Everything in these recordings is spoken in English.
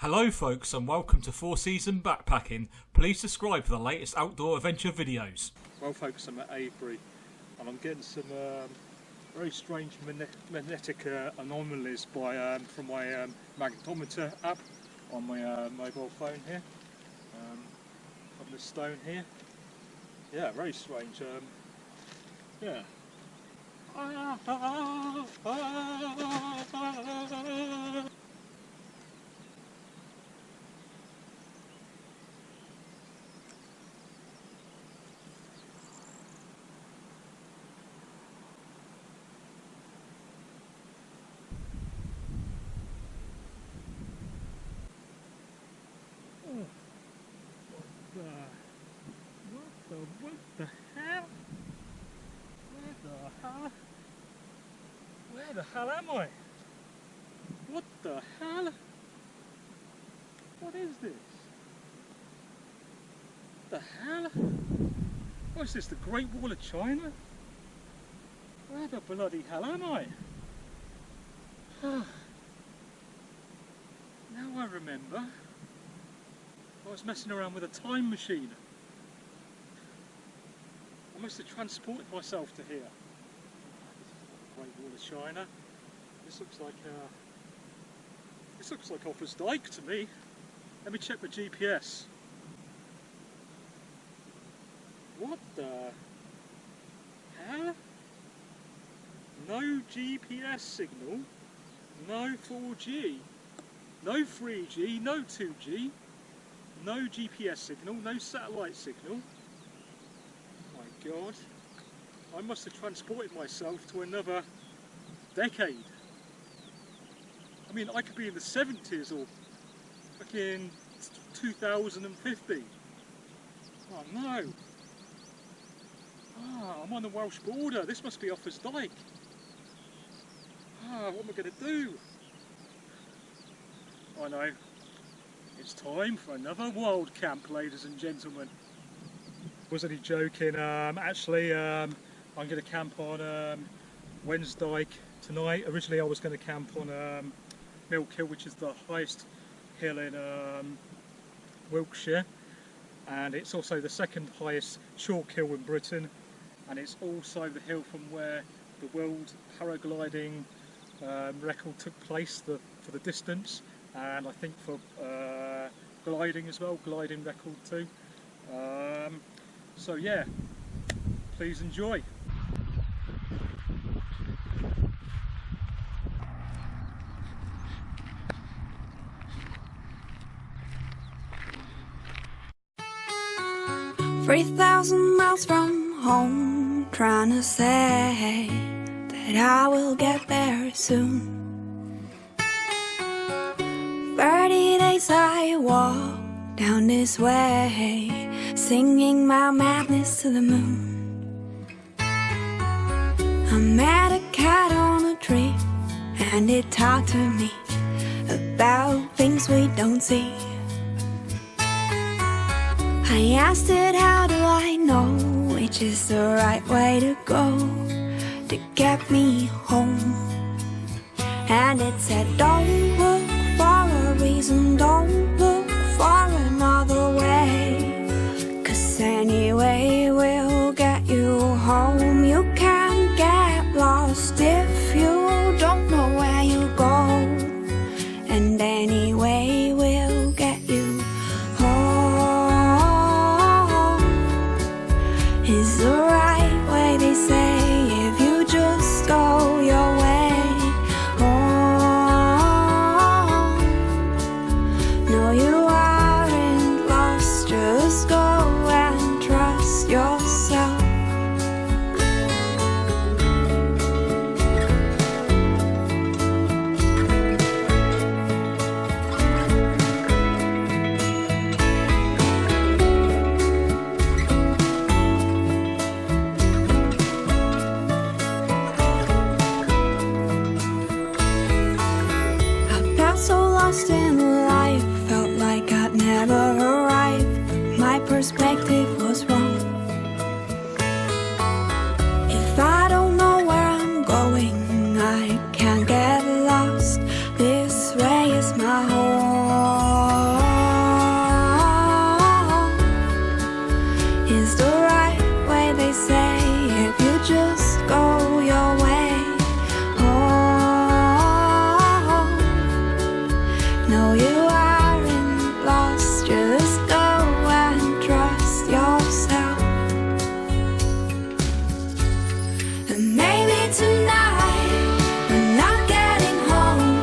Hello folks and welcome to 4-Season Backpacking. Please subscribe for the latest outdoor adventure videos. Well folks, I'm at Avebury and I'm getting some very strange magnetic anomalies from my magnetometer app on my mobile phone here. On this stone here. Yeah, very strange. Yeah. What the hell? Where the hell am I? What the hell? What is this? The hell? What is this, the Great Wall of China? Where the bloody hell am I? Now I remember. I was messing around with a time machine. I must have transported myself to here. Great Wall of China. This looks like Offa's Dyke to me. Let me check my GPS. What the hell? No GPS signal. No 4G. No 3G. No 2G. No GPS signal. No satellite signal. God, I must have transported myself to another decade. I mean, I could be in the 70s or fucking 2050. Oh no. I'm on the Welsh border. This must be Offa's Dyke. What am I going to do? I know. It's time for another wild camp, ladies and gentlemen. Wasn't he joking? Actually, I'm going to camp on Wansdyke tonight. Originally I was going to camp on Milk Hill, which is the highest hill in Wiltshire, and it's also the second highest chalk hill in Britain, and it's also the hill from where the world paragliding record took place for the distance, and I think for gliding as well, gliding record too. So yeah, please enjoy. "3,000 miles from home, trying to say that I will get there soon. 30 days I walk down this way, singing my madness to the moon. I met a cat on a tree, and it talked to me about things we don't see. I asked it, how do I know which is the right way to go to get me home? And it said, don't look for a reason, don't look for another way, 'cause anyway we'll get you home. You can't get lost if you don't know where you go, and anyway we'll get you home is the right way, they say, if you just go your way home. No, you aren't lost, just go and trust yourself. And maybe tonight we're not getting home.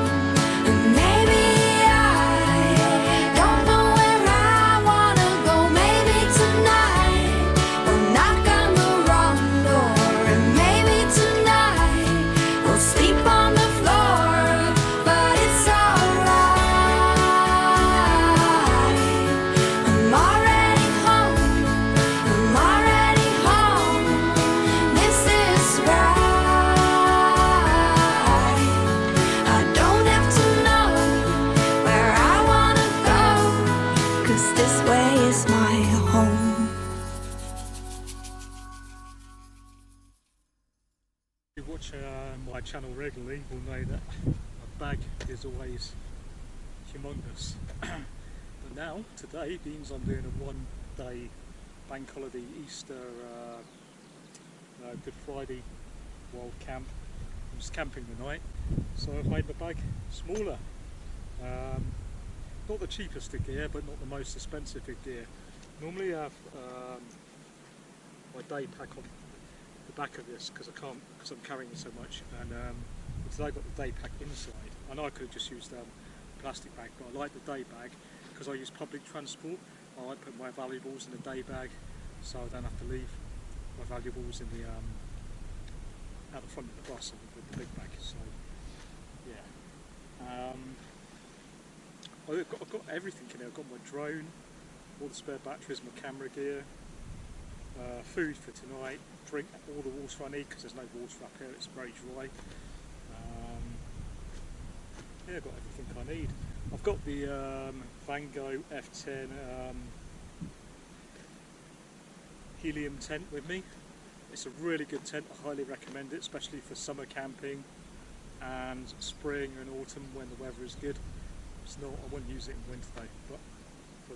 And maybe I don't know where I wanna go. Maybe tonight we'll knock on the wrong door. And maybe tonight we'll sleep on the floor. But it's alright. I'm already home. I'm already home. This is right. I don't have to know where I wanna go, 'cause this way is my home. If you watch my channel regularly will know that my bag is always humongous. But now, today, means I'm doing a one-day bank holiday Easter Good Friday wild camp. I'm just camping tonight, so I've made the bag smaller. Not the cheapest of gear, but not the most expensive of gear. Normally I have my day pack on the back of this because I'm carrying so much, and today I got the day pack inside. I know I could have just used a plastic bag, but I like the day bag because I use public transport. I like putting my valuables in the day bag, so I don't have to leave my valuables in the at the front of the bus with the big bag. So yeah, I've got everything in there. I've got my drone, all the spare batteries, my camera gear, food for tonight, drink all the water I need because there's no water up here, it's very dry. Yeah, I've got everything I need. I've got the Vango F10 Helium tent with me. It's a really good tent, I highly recommend it, especially for summer camping and spring and autumn when the weather is good. It's not, I wouldn't use it in winter though, but for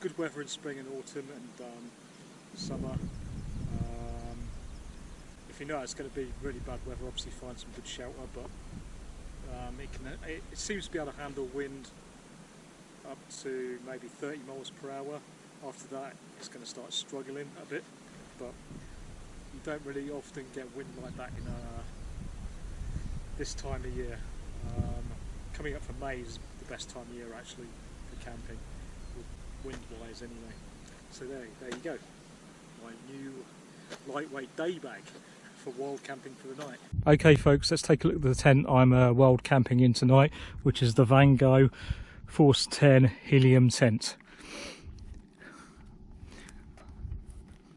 good weather in spring and autumn and summer. If you know it's going to be really bad weather, obviously find some good shelter, but it seems to be able to handle wind up to maybe 30 miles per hour. After that it's going to start struggling a bit, but you don't really often get wind like that in this time of year. Coming up for May is the best time of year actually for camping, wind wise anyway. So there you go, my new lightweight day bag for wild camping for the night. Okay folks, let's take a look at the tent I'm wild camping in tonight, which is the Vango F10 Helium tent.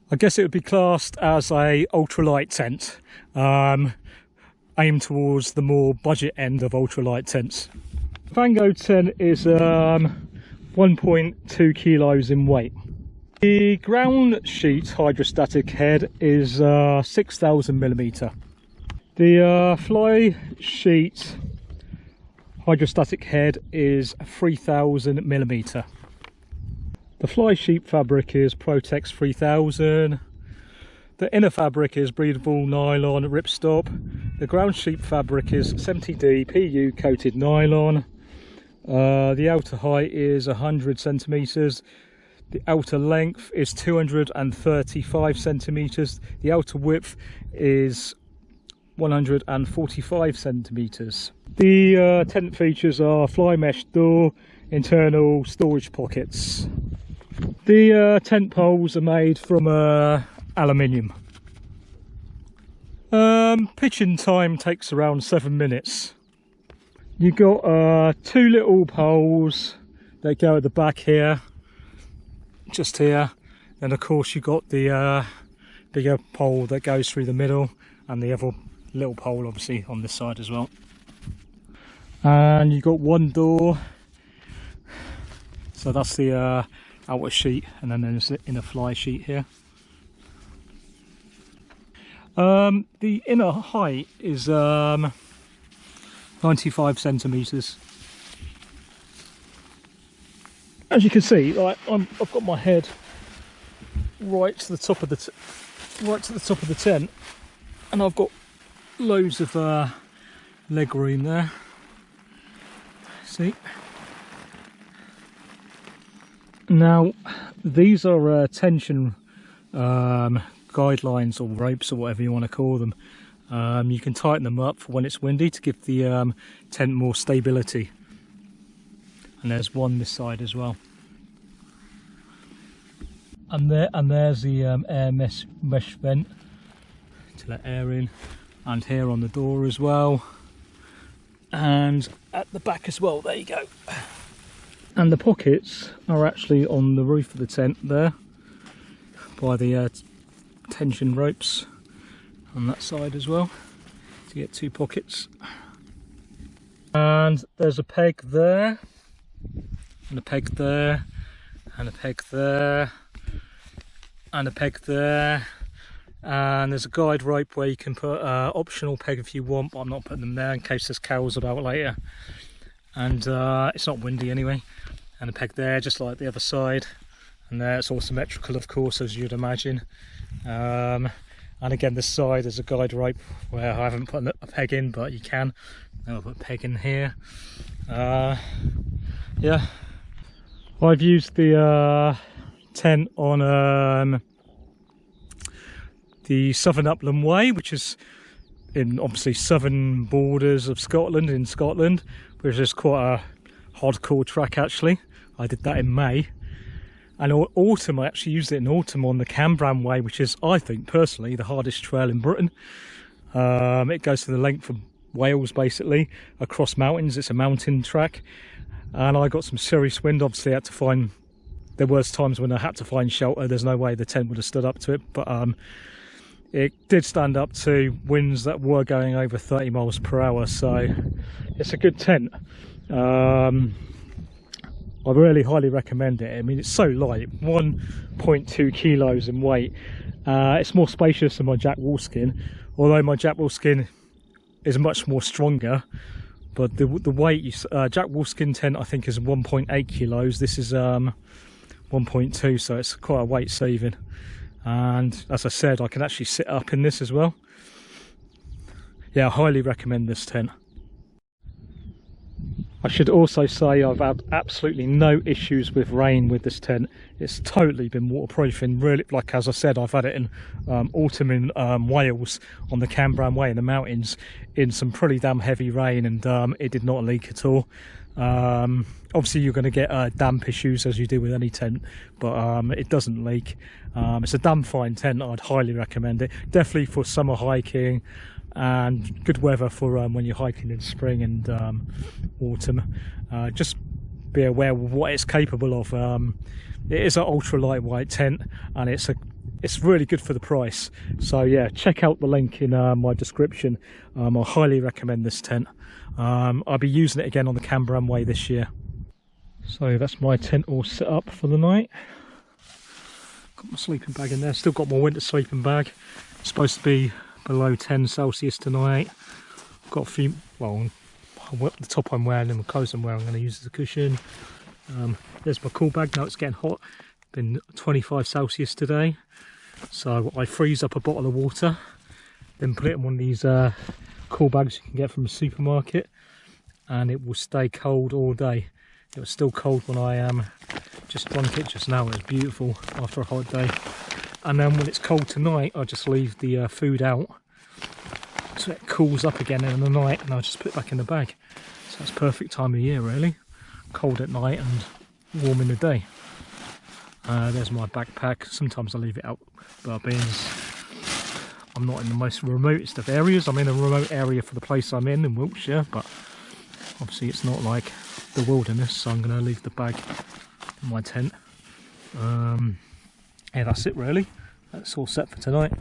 I guess it would be classed as a ultralight tent, aimed towards the more budget end of ultralight tents. Vango 10 is 1.2 kilos in weight. The ground sheet hydrostatic head is 6,000mm. The fly sheet hydrostatic head is 3,000mm. The fly sheet fabric is Protex 3000. The inner fabric is breathable nylon ripstop. The ground sheet fabric is 70D PU coated nylon. The outer height is 100 centimeters. The outer length is 235 centimeters. The outer width is 145 centimeters. The tent features are fly mesh door, internal storage pockets. The tent poles are made from aluminium. Pitching time takes around 7 minutes. You've got 2 little poles that go at the back here, just here, and of course you've got the bigger pole that goes through the middle, and the other little pole obviously on this side as well. And you've got one door, so that's the outer sheet, and then there's the inner fly sheet here. The inner height is 95 centimeters. As you can see, like I've got my head right to the top of the tent, and I've got loads of leg room there. See? Now these are tension guidelines or ropes or whatever you want to call them. You can tighten them up for when it's windy to give the tent more stability. And there's one this side as well. And there's the air mesh vent to let air in, and here on the door as well, and at the back as well. There you go. And the pockets are actually on the roof of the tent there, by the tension ropes on that side as well, to get 2 pockets. And there's a peg there, and a peg there, and a peg there, and a peg there, and there's a guide rope where you can put optional peg if you want, but I'm not putting them there in case there's cows about later. And it's not windy anyway. And a peg there, just like the other side, and there it's all symmetrical, of course, as you'd imagine. And again, this side there's a guide rope where I haven't put a peg in, but you can. I'll put a peg in here. Yeah, I've used the tent on the Southern Upland Way, which is in obviously southern borders of Scotland, in Scotland, which is quite a hardcore track actually. I did that in May, and autumn I actually used it in autumn on the Cambran Way, which is, I think personally, the hardest trail in Britain. It goes to the length of Wales basically, across mountains. It's a mountain track, and I got some serious wind. Obviously I had to find, there was times when I had to find shelter. There's no way the tent would have stood up to it, but it did stand up to winds that were going over 30 miles per hour, so it's a good tent. I really highly recommend it. I mean, it's so light, 1.2 kilos in weight. It's more spacious than my Jack Wolfskin, although my Jack Wolfskin is much more stronger. But the weight, Jack Wolfskin tent I think is 1.8 kilos. This is 1.2, so it's quite a weight saving. And as I said, I can actually sit up in this as well. Yeah, I highly recommend this tent. I should also say I've had absolutely no issues with rain with this tent. It's totally been waterproof, and really, like as I said, I've had it in autumn in Wales on the Cambran Way in the mountains in some pretty damn heavy rain, and it did not leak at all. Obviously you're going to get damp issues as you do with any tent, but it doesn't leak. It's a damn fine tent. I'd highly recommend it, definitely for summer hiking, and good weather for when you're hiking in spring and autumn. Just be aware of what it's capable of. It is an ultra lightweight tent, and it's really good for the price. So yeah, check out the link in my description. I highly recommend this tent. I'll be using it again on the Cambran Way this year. So that's my tent all set up for the night. Got my sleeping bag in there, still got my winter sleeping bag. It's supposed to be below 10 Celsius tonight. Got a few, well, the top I'm wearing and the clothes I'm wearing I'm going to use as a cushion. There's my cool bag. Now it's getting hot, been 25 Celsius today, so I freeze up a bottle of water, then put it in one of these cool bags you can get from a supermarket, and it will stay cold all day. It was still cold when I just drank it just now. It was beautiful after a hot day. And then when it's cold tonight, I just leave the food out so it cools up again in the night, and I'll just put it back in the bag. So it's perfect time of year really. Cold at night and warm in the day. There's my backpack. Sometimes I leave it out, but I'm not in the most remotest of areas. I'm in a remote area for the place I'm in Wiltshire, but obviously it's not like the wilderness, so I'm going to leave the bag in my tent. Yeah, that's it really. That's all set for tonight.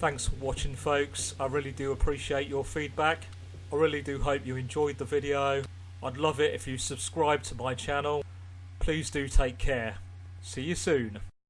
Thanks for watching, folks. I really do appreciate your feedback. I really do hope you enjoyed the video. I'd love it if you subscribe to my channel. Please do take care. See you soon.